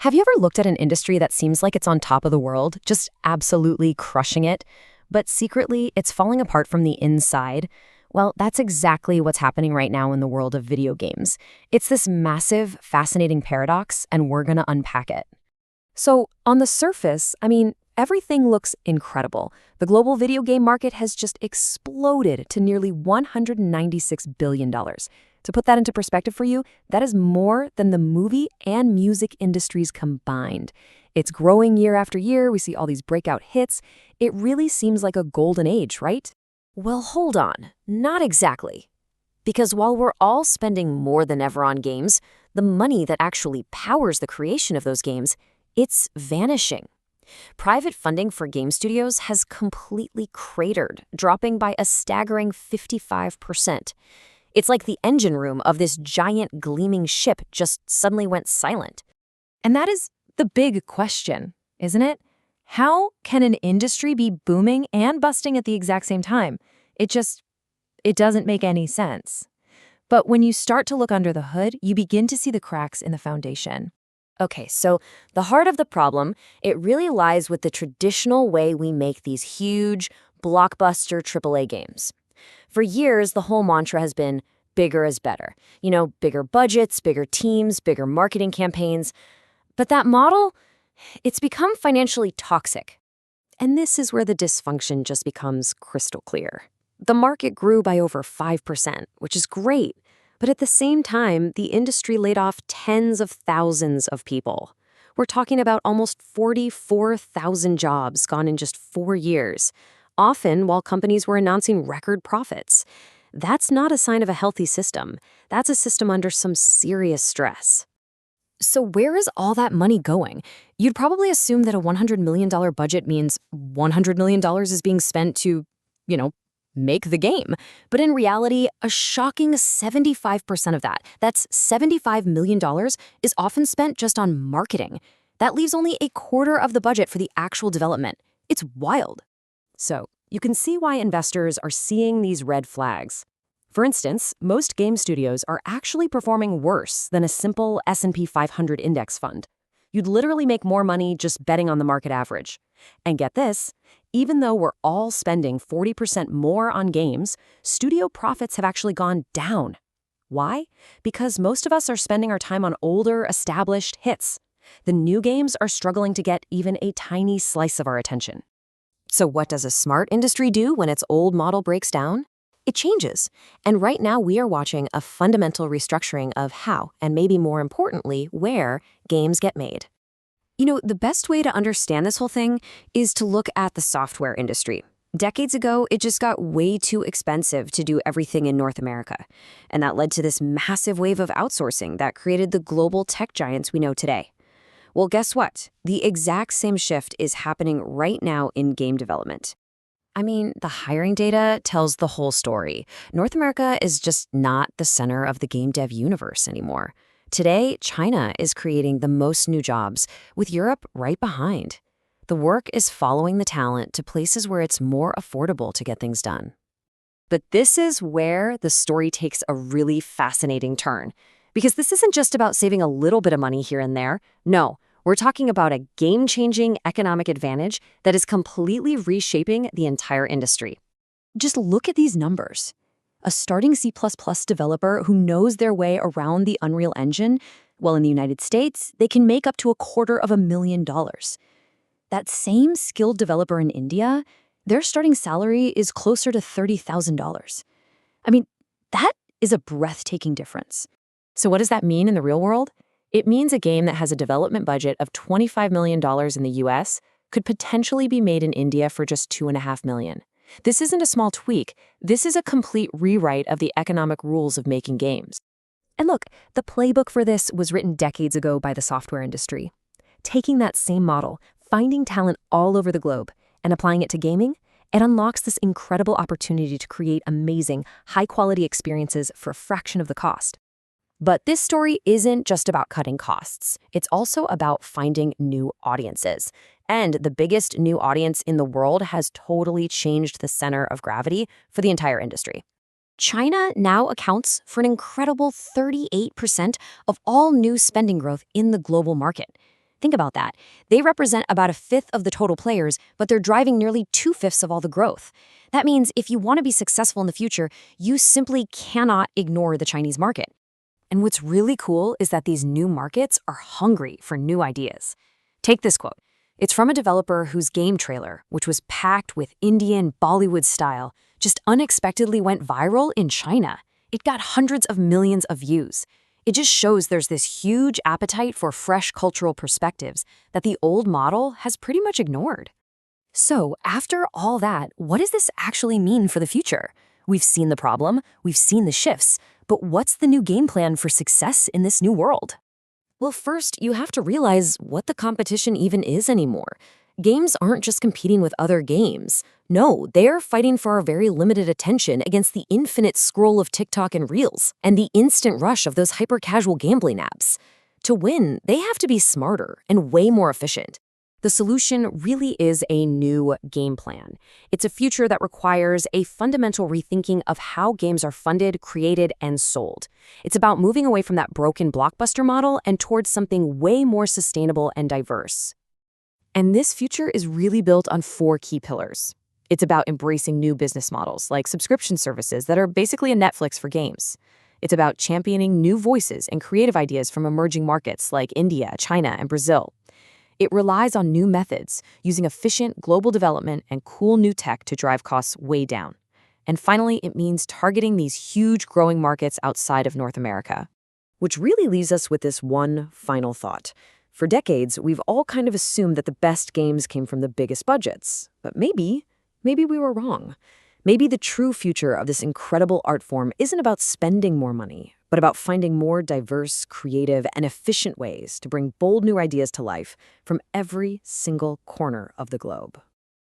Have you ever looked at an industry that seems like it's on top of the world, just absolutely crushing it, but secretly it's falling apart from the inside? Well, that's exactly what's happening right now in the world of video games. It's this massive, fascinating paradox, and we're going to unpack it. So, on the surface, everything looks incredible. The global video game market has just exploded to nearly $196 billion. To put that into perspective for you, that is more than the movie and music industries combined. It's growing year after year. We see all these breakout hits. It really seems like a golden age, right? Well, hold on. Not exactly. Because while we're all spending more than ever on games, the money that actually powers the creation of those games, it's vanishing. Private funding for game studios has completely cratered, dropping by a staggering 55%. It's like the engine room of this giant gleaming ship just suddenly went silent. And that is the big question, isn't it? How can an industry be booming and busting at the exact same time? It doesn't make any sense. But when you start to look under the hood, you begin to see the cracks in the foundation. Okay, so the heart of the problem, it really lies with the traditional way we make these huge, blockbuster AAA games. For years, the whole mantra has been bigger is better. Bigger budgets, bigger teams, bigger marketing campaigns. But that model, it's become financially toxic. And this is where the dysfunction just becomes crystal clear. The market grew by over 5%, which is great. But at the same time, the industry laid off tens of thousands of people. We're talking about almost 44,000 jobs gone in just 4 years, often while companies were announcing record profits. That's not a sign of a healthy system. That's a system under some serious stress. So where is all that money going? You'd probably assume that a $100 million budget means $100 million is being spent to, make the game. But in reality, a shocking 75% of that's $75 million, is often spent just on marketing. That leaves only a quarter of the budget for the actual development. It's wild. So, you can see why investors are seeing these red flags. For instance, most game studios are actually performing worse than a simple S&P 500 index fund. You'd literally make more money just betting on the market average. And get this, even though we're all spending 40% more on games, studio profits have actually gone down. Why? Because most of us are spending our time on older, established hits. The new games are struggling to get even a tiny slice of our attention. So what does a smart industry do when its old model breaks down? It changes. And right now we are watching a fundamental restructuring of how, and maybe more importantly, where games get made. The best way to understand this whole thing is to look at the software industry. Decades ago, it just got way too expensive to do everything in North America. And that led to this massive wave of outsourcing that created the global tech giants we know today. Well, guess what? The exact same shift is happening right now in game development. The hiring data tells the whole story. North America is just not the center of the game dev universe anymore. Today, China is creating the most new jobs, with Europe right behind. The work is following the talent to places where it's more affordable to get things done. But this is where the story takes a really fascinating turn. Because this isn't just about saving a little bit of money here and there. No, we're talking about a game-changing economic advantage that is completely reshaping the entire industry. Just look at these numbers. A starting C++ developer who knows their way around the Unreal Engine, well, in the United States, they can make up to $250,000. That same skilled developer in India, their starting salary is closer to $30,000. That is a breathtaking difference. So what does that mean in the real world? It means a game that has a development budget of $25 million in the US could potentially be made in India for just $2.5 million. This isn't a small tweak. This is a complete rewrite of the economic rules of making games. And look, the playbook for this was written decades ago by the software industry. Taking that same model, finding talent all over the globe, and applying it to gaming, it unlocks this incredible opportunity to create amazing, high-quality experiences for a fraction of the cost. But this story isn't just about cutting costs. It's also about finding new audiences. And the biggest new audience in the world has totally changed the center of gravity for the entire industry. China now accounts for an incredible 38% of all new spending growth in the global market. Think about that. They represent about a fifth of the total players, but they're driving nearly two-fifths of all the growth. That means if you want to be successful in the future, you simply cannot ignore the Chinese market. And what's really cool is that these new markets are hungry for new ideas. Take this quote. It's from a developer whose game trailer, which was packed with Indian Bollywood style, just unexpectedly went viral in China. It got hundreds of millions of views. It just shows there's this huge appetite for fresh cultural perspectives that the old model has pretty much ignored. So, after all that, what does this actually mean for the future? We've seen the problem, we've seen the shifts, but what's the new game plan for success in this new world? Well, first, you have to realize what the competition even is anymore. Games aren't just competing with other games. No, they're fighting for our very limited attention against the infinite scroll of TikTok and Reels and the instant rush of those hyper-casual gambling apps. To win, they have to be smarter and way more efficient. The solution really is a new game plan. It's a future that requires a fundamental rethinking of how games are funded, created, and sold. It's about moving away from that broken blockbuster model and towards something way more sustainable and diverse. And this future is really built on 4 key pillars. It's about embracing new business models like subscription services that are basically a Netflix for games. It's about championing new voices and creative ideas from emerging markets like India, China, and Brazil. It relies on new methods, using efficient global development and cool new tech to drive costs way down. And finally, it means targeting these huge growing markets outside of North America. Which really leaves us with this one final thought. For decades, we've all kind of assumed that the best games came from the biggest budgets. But maybe we were wrong. Maybe the true future of this incredible art form isn't about spending more money, but about finding more diverse, creative, and efficient ways to bring bold new ideas to life from every single corner of the globe.